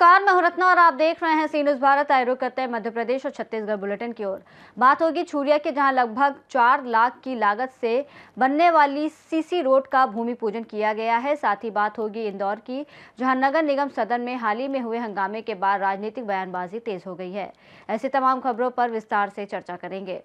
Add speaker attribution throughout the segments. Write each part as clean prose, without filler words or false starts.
Speaker 1: नमस्कार, मैं हूं रत्ना और आप देख रहे हैं सी न्यूज़ भारत। आए रुख करते हैं मध्य प्रदेश और छत्तीसगढ़ बुलेटिन की ओर। बात होगी छुरिया के, जहां लगभग 4 लाख की लागत से बनने वाली सीसी रोड का भूमि पूजन किया गया है। साथ ही बात होगी इंदौर की, जहां नगर निगम सदन में हाल ही में हुए हंगामे के बाद राजनीतिक बयानबाजी तेज हो गई है। ऐसी तमाम खबरों पर विस्तार से चर्चा करेंगे।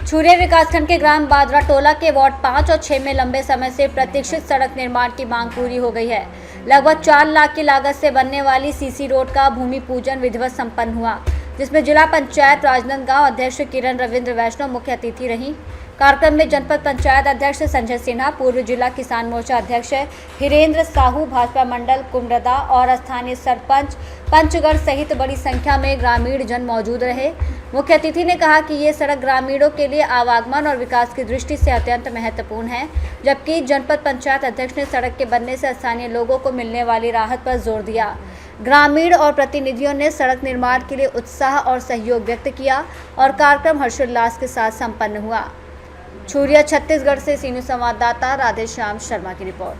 Speaker 1: छुरिया विकासखंड के ग्राम बादरा टोला के वार्ड 5 और 6 में लंबे समय से प्रतीक्षित सड़क निर्माण की मांग पूरी हो गई है। लगभग 4 लाख की लागत से बनने वाली सीसी रोड का भूमि पूजन विधिवत संपन्न हुआ, जिसमें जिला पंचायत राजनांदगांव अध्यक्ष किरण रविंद्र वैष्णव मुख्य अतिथि रहीं। कार्यक्रम में जनपद पंचायत अध्यक्ष संजय सिन्हा, पूर्व जिला किसान मोर्चा अध्यक्ष हिरेंद्र साहू, भाजपा मंडल कुमरदा और स्थानीय सरपंच पंचगढ़ सहित बड़ी संख्या में ग्रामीण जन मौजूद रहे। मुख्य अतिथि ने कहा कि ये सड़क ग्रामीणों के लिए आवागमन और विकास की दृष्टि से अत्यंत महत्वपूर्ण है, जबकि जनपद पंचायत अध्यक्ष ने सड़क के बनने से स्थानीय लोगों को मिलने वाली राहत पर जोर दिया। ग्रामीण और प्रतिनिधियों ने सड़क निर्माण के लिए उत्साह और सहयोग व्यक्त किया और कार्यक्रम हर्षोल्लास के साथ संपन्न हुआ। छुरिया छत्तीसगढ़ से सी न्यूज़ संवाददाता राधेश्याम शर्मा की रिपोर्ट।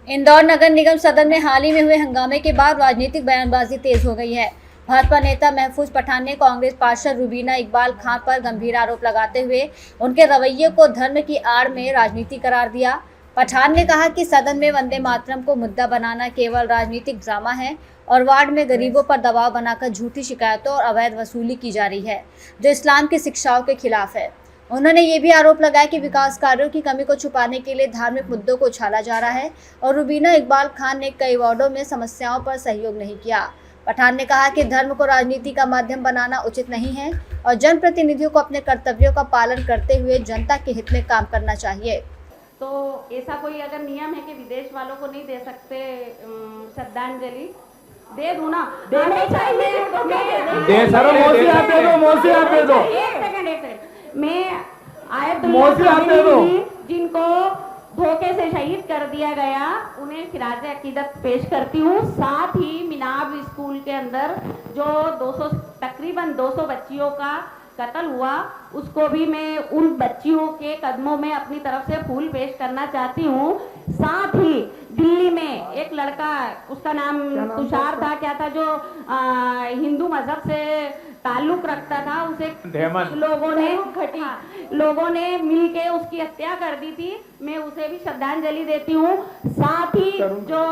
Speaker 1: इंदौर नगर निगम सदन में हाल ही में हुए हंगामे के बाद राजनीतिक बयानबाजी तेज हो गई है। भाजपा नेता महफूज पठान ने कांग्रेस पार्षद रुबीना इकबाल खान पर गंभीर आरोप लगाते हुए उनके रवैये को धर्म की आड़ में राजनीति करार दिया। पठान ने कहा कि सदन में वंदे मातरम को मुद्दा बनाना केवल राजनीतिक ड्रामा है और वार्ड में गरीबों पर दबाव बनाकर झूठी शिकायतों और अवैध वसूली की जा रही है, जो इस्लाम की शिक्षाओं के खिलाफ है। उन्होंने ये भी आरोप लगाया कि विकास कार्यों की कमी को छुपाने के लिए धार्मिक मुद्दों को उछाला जा रहा है और रुबीना इकबाल खान ने कई वार्डों में समस्याओं पर सहयोग नहीं किया। पठान ने कहा कि धर्म को राजनीति का माध्यम बनाना उचित नहीं है और जनप्रतिनिधियों को अपने कर्तव्यों का पालन करते हुए जनता के हित में काम करना चाहिए।
Speaker 2: तो ऐसा कोई अगर नियम है कि विदेश वालों को नहीं दे सकते श्रद्धांजलि, दे दूं ना, देने चाहिए। एक सेकंड, मैं आयत जिनको धोखे से शहीद कर दिया गया उन्हें खिराज अकीदत पेश करती हूँ। साथ ही मिनाब स्कूल के अंदर जो तकरीबन 200 बच्चियों का कत्ल हुआ, उसको भी मैं उन बच्चियों के कदमों में अपनी तरफ से फूल पेश करना चाहती हूँ। साथ ही दिल्ली में एक लड़का, उसका नाम तुषार था, क्या था, जो हिंदू मजहब से ताल्लुक रखता था, उसे लोगों ने मिलके उसकी हत्या कर दी थी। मैं उसे भी श्रद्धांजलि देती हूँ। साथ ही जो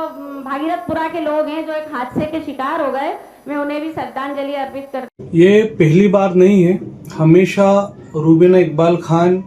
Speaker 2: भागीरथपुरा के लोग हैं जो एक हादसे के शिकार हो गए, मैं उन्हें भी श्रद्धांजलि अर्पित करती।
Speaker 3: ये पहली बार नहीं है, हमेशा रुबीना इकबाल खान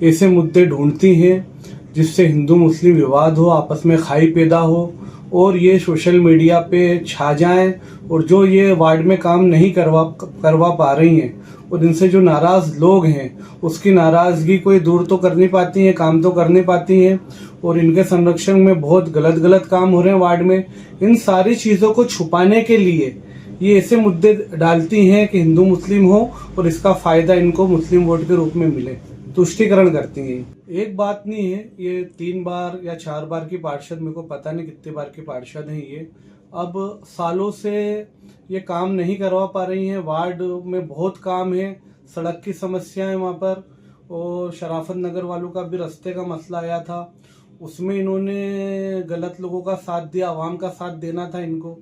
Speaker 3: ऐसे मुद्दे ढूंढती हैं जिससे हिंदू मुस्लिम विवाद हो, आपस में खाई पैदा हो और ये सोशल मीडिया पे छा जाएं और जो ये वार्ड में काम नहीं करवा पा रही हैं और इनसे जो नाराज लोग हैं उसकी नाराजगी कोई दूर तो कर नहीं पाती हैं, काम तो कर नहीं पाती हैं और इनके संरक्षण में बहुत गलत काम हो रहे हैं वार्ड में। इन सारी चीजों को छुपाने के लिए ये ऐसे मुद्दे डालती हैं कि हिंदू मुस्लिम हो और इसका फायदा इनको मुस्लिम वोट के रूप में मिले, तुष्टीकरण करती हैं। एक बात नहीं है, ये 3 बार या 4 बार की पार्षद, मेरे को पता नहीं कितने बार की पार्षद हैं ये। अब सालों से ये काम नहीं करवा पा रही हैं। वार्ड में बहुत काम है, सड़क की समस्या है वहाँ पर, और शराफत नगर वालों का भी रास्ते का मसला आया था, उसमें इन्होंने गलत लोगों का साथ दिया, आवाम का साथ देना था इनको।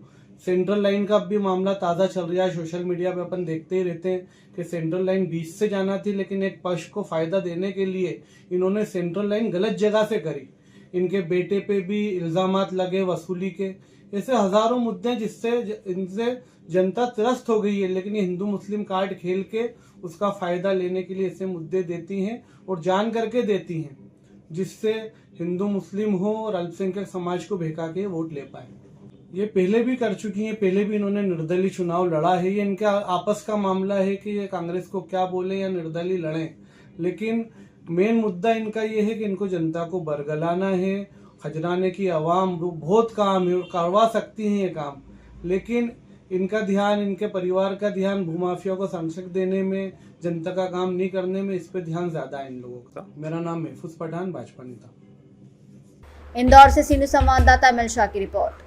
Speaker 3: सेंट्रल लाइन का भी मामला ताज़ा चल रहा है, सोशल मीडिया पे अपन देखते ही रहते हैं कि सेंट्रल लाइन बीच से जाना थी, लेकिन एक पक्ष को फायदा देने के लिए इन्होंने सेंट्रल लाइन गलत जगह से करी। इनके बेटे पे भी इल्जामात लगे वसूली के। ऐसे हजारों मुद्दे जिससे इनसे जनता त्रस्त हो गई है, लेकिन ये हिंदू मुस्लिम कार्ड खेल के उसका फायदा लेने के लिए ऐसे मुद्दे देती हैं और जान करके देती हैं, जिससे हिंदू मुस्लिम हो और अल्पसंख्यक समाज को बहका के वोट ले पाए। ये पहले भी कर चुकी हैं, पहले भी इन्होंने निर्दलीय चुनाव लड़ा है। ये इनका आपस का मामला है कि ये कांग्रेस को क्या बोले या निर्दलीय लड़ें, लेकिन मेन मुद्दा इनका ये है कि इनको जनता को बरगलाना है, खजराने की आवाम बहुत काम है, करवा सकती हैं ये काम, लेकिन इनका ध्यान, इनके परिवार का ध्यान भूमाफिया को संरक्षक देने में, जनता का काम नहीं करने में, इस पे ध्यान ज्यादा है इन लोगों का। मेरा नाम महफूज पठान, भाजपा नेता।
Speaker 1: इंदौर से सी न्यूज़ संवाददाता अमिल शाह की रिपोर्ट।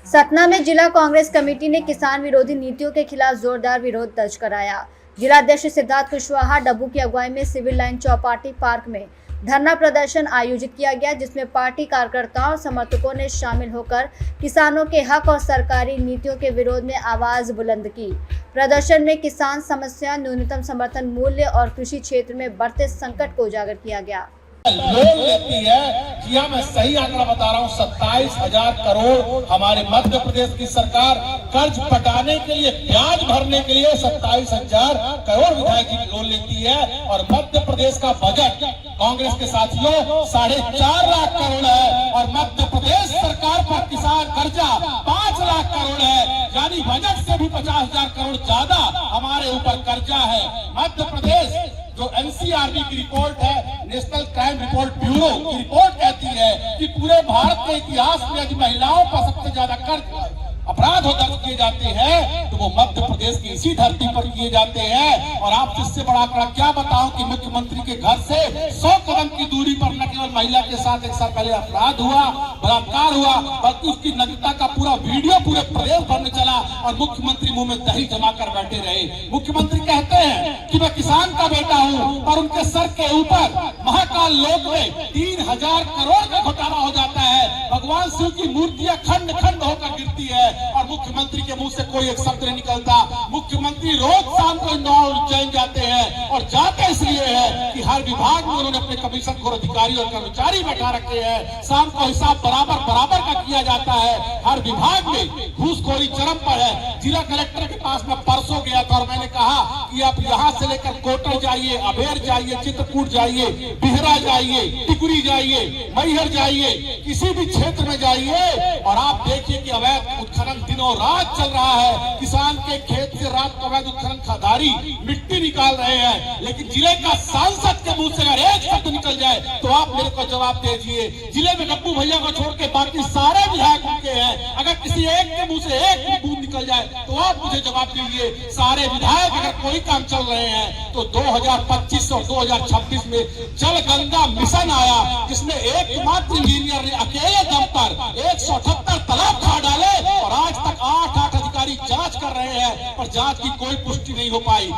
Speaker 1: सतना में जिला कांग्रेस कमेटी ने किसान विरोधी नीतियों के खिलाफ जोरदार विरोध दर्ज कराया। जिला अध्यक्ष सिद्धार्थ कुशवाहा डब्बू की अगुवाई में सिविल लाइन चौपाटी पार्क में धरना प्रदर्शन आयोजित किया गया, जिसमें पार्टी कार्यकर्ताओं और समर्थकों ने शामिल होकर किसानों के हक और सरकारी नीतियों के विरोध में आवाज बुलंद की। प्रदर्शन में किसान समस्या, न्यूनतम समर्थन मूल्य और कृषि क्षेत्र में बढ़ते संकट को उजागर किया गया।
Speaker 4: लोन लेती है कि मैं सही आंकड़ा बता रहा हूँ, 27,000 करोड़ हमारे मध्य प्रदेश की सरकार कर्ज पटाने के लिए, ब्याज भरने के लिए 27,000 करोड़ विधायक की लोन लेती है। और मध्य प्रदेश का बजट कांग्रेस के साथियों 4.5 लाख करोड़ है और मध्य प्रदेश सरकार पर किसान कर्जा 5 लाख करोड़ है, यानी बजट से भी 50,000 करोड़ ज्यादा हमारे ऊपर कर्जा है। मध्य प्रदेश जो एनसीआरबी की रिपोर्ट है, नेशनल क्राइम रिपोर्ट ब्यूरो की रिपोर्ट कहती है कि पूरे भारत के इतिहास में यदि महिलाओं पर सबसे ज्यादा कर्ज अपराध दर्ज किए जाते हैं तो वो मध्य प्रदेश की इसी धरती पर किए जाते हैं। और आप इससे बड़ा आंकड़ा क्या बताओ कि मुख्यमंत्री के घर से 100 कदम की दूरी पर न केवल महिला के साथ एक साल पहले अपराध हुआ, बलात्कार हुआ, बल्कि उसकी नग्नता का पूरा वीडियो पूरे प्रदेश भर में चला और मुख्यमंत्री मुंह में दही जमा कर बैठे रहे। मुख्यमंत्री कहते हैं कि मैं किसान का बेटा हूँ और उनके सर के ऊपर महाकाल लोक में 3,000 करोड़ का घोटाला हो जाता है। भगवान शिव की मूर्तियां खंड खंड होकर गिरती है और मुख्यमंत्री के मुंह से कोई एक शब्द नहीं निकलता। मुख्यमंत्री रोज शाम को इंदौर उज्जैन जाते हैं और जाते इसलिए है कि हर विभाग में उन्होंने अपने कमीशन खोर अधिकारी और कर्मचारी बैठा रखे हैं। शाम को हिसाब बराबर का किया जाता है। हर विभाग में घूसखोरी चरम पर है। जिला कलेक्टर के पास मैं परसों गया था और मैंने कहा कि आप यहाँ से लेकर कोटर जाइए, अबेर जाइए, चित्रकूट जाइए, बिहरा जाइए, टिकुरी जाइए, मैहर जाइए, किसी भी क्षेत्र में जाइए और आप देखिए कि अवैध उत्खनन दिनों रात चल रहा है। किसान के खेत से रात को अवैध उत्खनन खदारी मिट्टी निकाल रहे हैं, लेकिन जिले का सांसद के मुंह से अगर एक शब्द निकल जाए तो आप मेरे को जवाब दीजिए। जिले में गप्पू भैया को छोड़ के बाकी सारे विधायक उनके हैं, अगर किसी एक के मुंह से एक भी बूंद निकल जाए तो आप मुझे जवाब दीजिए। सारे विधायक अगर कोई काम चल रहे हैं तो 2025 और 2026 में जल गंगा मिशन आया, जिसमें एकमात्र इंजीनियर ने अकेले दम पर 178 तालाब खा डाले और आज तक 8 अधिकारी जांच कर रहे हैं, पर जांच की कोई पुष्टि नहीं हो पाई।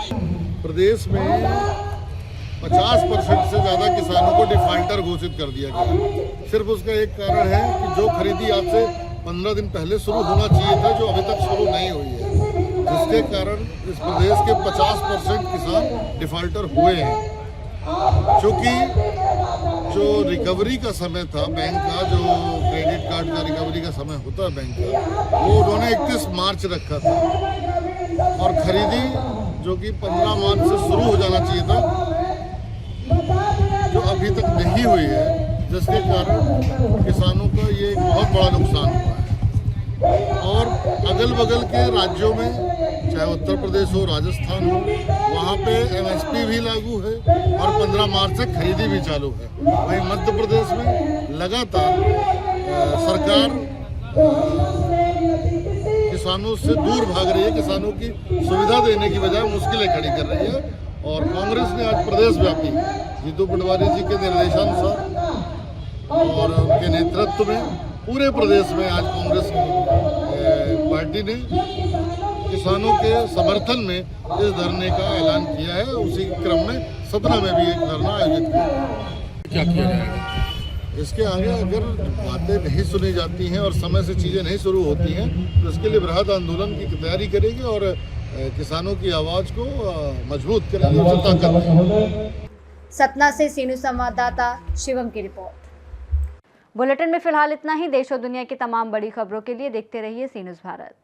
Speaker 5: प्रदेश में 50% से ज्यादा किसानों को डिफाल्टर घोषित कर दिया गया। सिर्फ उसका एक कारण है कि जो खरीदी आज से 15 दिन पहले शुरू होना चाहिए था, जो अभी तक शुरू नहीं हुई है, जिसके कारण इस प्रदेश के 50% किसान डिफाल्टर हुए हैं। क्योंकि जो रिकवरी का समय था बैंक का, जो क्रेडिट कार्ड का रिकवरी का समय होता है बैंक का, वो उन्होंने 31 मार्च रखा था और खरीदी जो कि 15 मार्च से शुरू हो जाना चाहिए था, जो अभी तक नहीं हुई है, जिसके कारण किसानों का ये एक बहुत बड़ा नुकसान हुआ है। और अगल बगल के राज्यों में, चाहे उत्तर प्रदेश हो, राजस्थान हो, वहाँ पे MSP भी लागू है और 15 मार्च से खरीदी भी चालू है। वहीं मध्य प्रदेश में लगातार सरकार किसानों से दूर भाग रही है, किसानों की सुविधा देने की बजाय मुश्किलें खड़ी कर रही है। और कांग्रेस ने आज प्रदेश व्यापी जीतू पटवारी जी के निर्देशानुसार और उनके नेतृत्व में पूरे प्रदेश में आज कांग्रेस पार्टी ने किसानों के समर्थन में इस धरने का ऐलान किया है। उसी क्रम में सतना में भी एक धरना आयोजित किया।
Speaker 4: क्या किया जाएगा
Speaker 5: इसके आगे? अगर बातें नहीं सुनी जाती हैं और समय से चीज़ें नहीं शुरू होती हैं तो इसके लिए बृहद आंदोलन की तैयारी करेंगे और किसानों की आवाज़ को मजबूत करेंगे।
Speaker 1: सतना से सीनू संवाददाता शिवम की रिपोर्ट। बुलेटिन में फिलहाल इतना ही। देश और दुनिया की तमाम बड़ी खबरों के लिए देखते रहिए सी न्यूज़ भारत।